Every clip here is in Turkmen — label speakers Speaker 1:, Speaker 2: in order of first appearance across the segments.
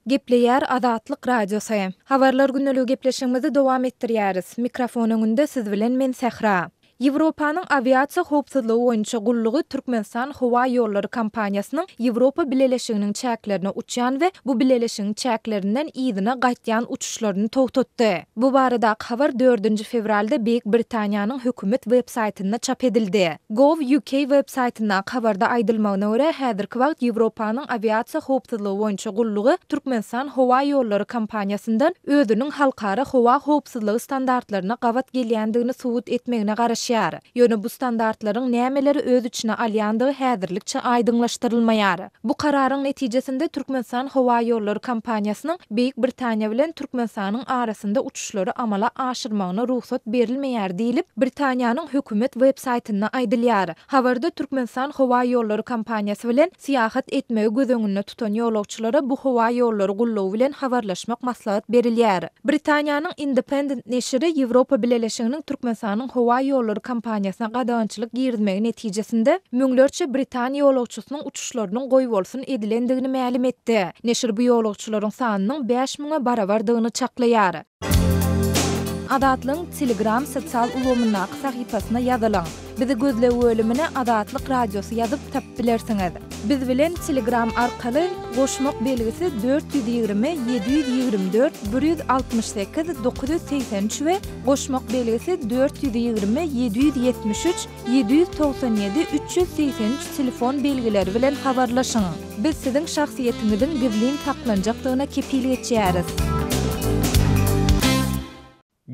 Speaker 1: Gepleýär Azatlyk radiosu. Habarlar günnälik gepleşigimizi dowam etdirýäris. Mikrofon öňünde siz bilen men Sähra. Ýewropanyň aviasiýa howpsuzlygy boýunça gullugy Türkmenistan Howa ýollary kompaniýasynyň Ýewropa Birleşiginiň çäklerine uçýan we bu birleşigiň çäklerinden ýygyna gaýtýan uçuşlaryny togtatdy. Bu barada habar 4-nji fevralda Beýik Britaniýanyň hökümet web-saýtynda çap edildi. Gov.uk web-saýtynda habarda aýdylmagyna görä, häzirki wagt Ýewropanyň aviasiýa howpsuzlygy boýunça gullugy Türkmenistan Howa ýollary kompaniýasyndan özüniň halkara howa howpsuzlygy standartlaryna gawat gelýändigini subut etmegine garaşýar. Ýöne bu standartlaryň nämeleri öz içine alýandygy häzirlikçe aýdyňlaşdyrylmaýar. Bu kararyň netijesinde Türkmenistan Howa ýollary kompaniýasynyň Beýik Britaniýa bilen Türkmenistanyň arasynda uçuşlary amala aşyrmagyna ruhsat berilmeýär diýilip, Britaniýanyň hökümet web-saýtynda aýdylýar. Habarda Türkmenistan Howa ýollary kompaniýasy bilen syýahat etmegi gözüňünde tutan ýolagçylara bu howa ýollary gullaw bilen habarlaşmak maslahat berilýär. Britaniýanyň Independent neşri Ýewropa Birleşiginiň Türkmenistanyň Howa ýollary kompaniýasyna gadaňçylyk girdmegi netijesinde müňlerçe Britaniýa ýolagçysynyň uçuşlarynyň goýup bolsun edilendigini ma'lum etdi. Neşir bu ýolagçylaryň sanynyň 5000-e barabardygyny çaklaýar. Azatlyň Telegram sosial ulgamyna sahypasyna ýazylaň. Bizi gözle bölümine Azatlyk radiosu ýazyp tapyp bilersiňiz. Biz bilen Telegram arkaly goşmak belgisi 420 724 168 983 we goşmak belgisi 420 773 797 383 telefon belgileri bilen habarlaşyň. Biz siziň şahsiýetiňiziň gizlin saklanjakdygyna kepillik etýäris.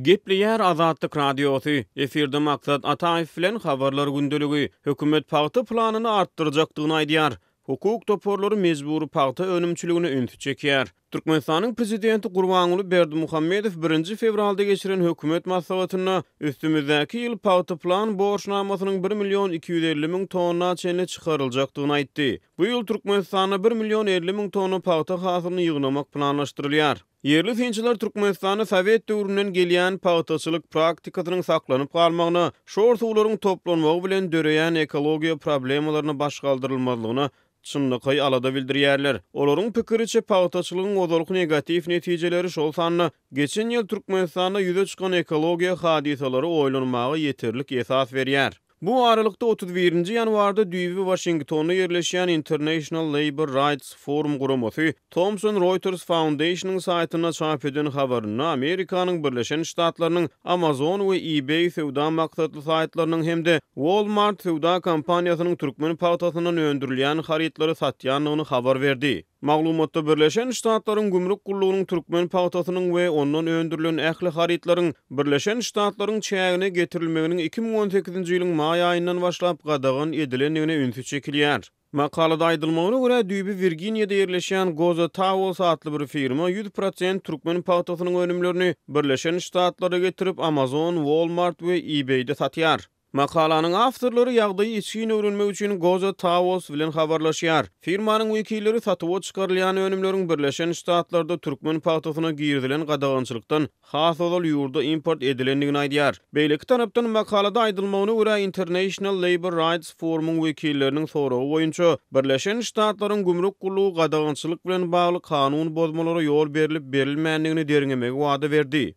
Speaker 2: Gepleýär Azatlyk radiosu. Eferde maksat Ataýew bilen habarlar gündäligi hökümet paýta planyny artdyrjakdygyny aýdýar. Hukuk toporlary mezburi paýta önümçiligini üntü çekýär. Türkmenistanyň prezidenti Gurbanuly Berdimuhammedow 1-nji fevralda geçiren hökümet maslahatyna üstümizdäki ýyl paýta plan borçnamasynyň 1.250.000 tonna çenli çykaryljakdygyny aýtdy. Bu ýyl Türkmenistana 1.050.000 tonna paýta hasylyny ýygnamak planlaşdyrylýar. Yerli tinçiler Türkmenistany Sowet döwründen gelýän paýtaçylyk praktikasynyň saklanyp galmagyna, şol suwlaryň toplanmagy bilen döreýän ekologiýa problemalaryny başgaldyrylmalygyny çynlygy alada bildirýärler. Olaryň pikiriçe paýtaçylygyň ozalky negativ netijeleri şol sanly geçen ýyl Türkmenistanda ýüze çykan ekologiýa hadisalary oýlanmagy ýeterlik esas berýär. Bu aralykda 31-nji ýanwarda düýbi Washingtonda ýerleşýän International Labor Rights Forum guramasy Thomson Reuters Foundation'yň saýtyna çap eden habaryny Amerikanyň Birleşen Ştatlarynyň Amazon we eBay sewda maksatly saýtlarynyň hemde Walmart sewda kompaniýasynyň türkmen paýtasyndan öndürilýän harytlary satýanlygyny habar berdi. Maglumatda Birleşen Ştatlaryň gümrük gullugynyň türkmen paýtasynyň we ondan öndürilen ähli harytlaryň Birleşen Ştatlaryň çägine getirilmeginiň 2018-nji ýylyň may aýyndan başlap gadagan edilendigine ünsü çekilýär. Makalada aýdylmagyna görä düýbi Virginiýada ýerleşýän Goza Towels atly bir firma 100% türkmen paýtasynyň önümlerini Birleşen Ştatlara getirip Amazon, Walmart we eBay'de satýar. Makalanyň awtorlary ýagdaýy içgin öwrenmek üçin Goza Towels bilen habarlaşýar. Firmanyň wekilleri satyp çykarylýan önümleriň Birleşen Ştatlarda türkmen paýtasyna girdilen gadagançylykdan has ol ýurda import edilendigini aýdýar. Beýleki tarapdan makalada aýdylmagyna görä International Labor Rights Forumyň wekilleriniň soragy boýunça Birleşen Ştatlaryň gümrük gullugy gadagançylyk bilen bagly kanun bozmalara ýol berilip berilmändigini derňemegi wada berdi.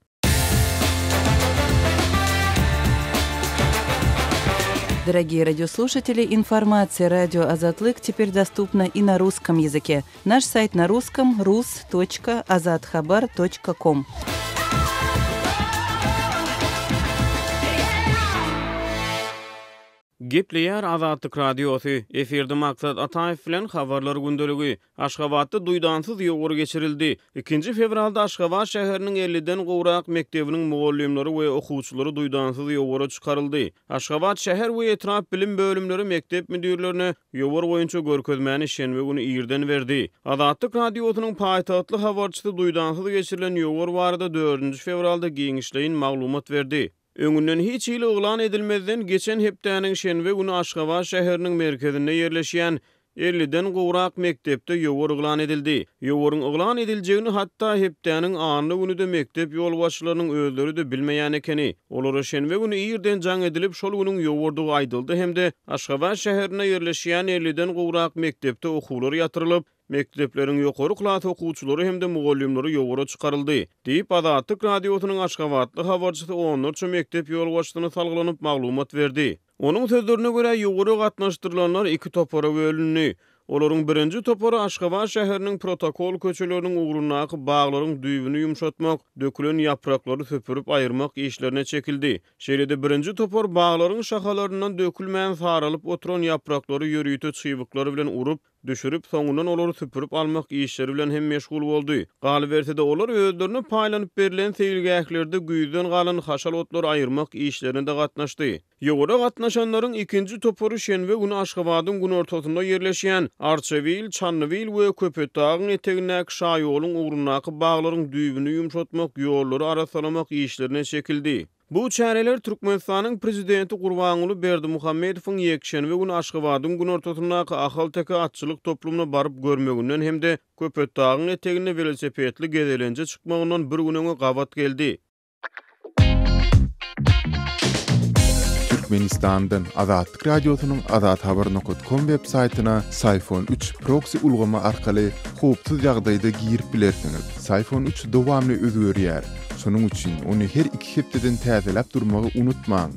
Speaker 3: Дорогие радиослушатели, информация «Радио Азатлык» теперь доступна и на русском языке. Наш сайт на русском – rus.azatxabar.com.
Speaker 2: Gepleýär Azatlyk radiosu. Eferde maksat Ataýew bilen habarlar gündäligi. Aşgabatda duýdansyz ýogary geçirildi. 2-nji fevralda Aşgabat şäheriniň 50-den gowrak mektebiniň mugallimleri we okuwçylary duýdansyz ýogary çykaryldy. Aşgabat şäher we etraf bilim bölümleri mektep müdirlerine ýogary boýunça görkezmäni şenbe güni ýerden berdi. Azatlyk radiosynyň paýtatly habarçysy duýdansyz geçirilen ýogary barada 4-nji fevralda giňişleýin maglumat berdi. Öňünden hiç ýyl oglan edilmezden geçen hepdäniň şenbe güni Aşgabat şäheriniň merkezinde ýerleşýän 50-den gowrak mektepde ýogary oglan edildi. Ýogaryň oglan ediljegini hatda hepdäniň anly günüde mektep ýolbaşçylarynyň özleri de bilmeýän ekeni. Olary şenbe güni ýerden jaň edilip şol günüň ýogardygy aýdyldy hemde Aşgabat şäherine ýerleşýän 50-den gowrak mektepde okuwlar ýatyrylyp, Mekdeplerin ýokary klas okuwçylary hem de mugallimleri ýogara çykaryldy. Diýip Azatlyk radiosynyň Aşgabatly habarçysy onlarça mektep ýolbaşçysyny salgylanyp maglumat berdi. Onun sözlerine göre ýogary gatnaşdyrylanlar 2 topara bölünýär. Olaryň birinji topary Aşgabat şäheriniň protokol köçeleriniň ugrundaky baglaryň düýbüni ýumşatmak, dökülen ýapraklary söpürüp aýyrmak işlerine çekildi. Şeýlede birinji topar baglaryň şahalaryndan dökülmän saralyp oturan ýapraklary ýörüýte çybyklary bilen urup, düşürüp soňundan olary süpürüp almak işleri bilen hem meşgul boldy. Galy berse de olar özlerine paýlanyp berilen seýilgäklerde güýden galan haşal otlary aýyrmak işlerinde gatnaşdy. Ýogara gatnaşanlaryň ikinji topary şenbe güni Aşgabatyň gün ortasynda ýerleşýän Arçewil, Çanlywil we Köpetdagyň etegindäki şaýolyň ugrundaky baglaryň düýbüni ýumşatmak, ýollary arasalamak işlerine çekildi. Bu çäreler Türkmenistanyň prezidenti Gurbanuly Berdimuhammedowyň ýekşenbe güni Aşgabatyň gün ortasyndaky ahal teke atçylyk toplumuna baryp görmeginden hem de Köpetdagyň eteginde velosipedli gezelenje çykmagyndan bir gün öňe gabat geldi.
Speaker 4: Türkmenistan'dan Azatlyk radiosynyň azathabar.com web saytyna Sayfon 3 proxy ulgama arkaly howpsuz ýagdaýda girip bilersiňiz. Sayfon 3 dowamly özgörýär. Şonuň üçin ony her 2 hepdeden täzeläp durmagy unutmaň.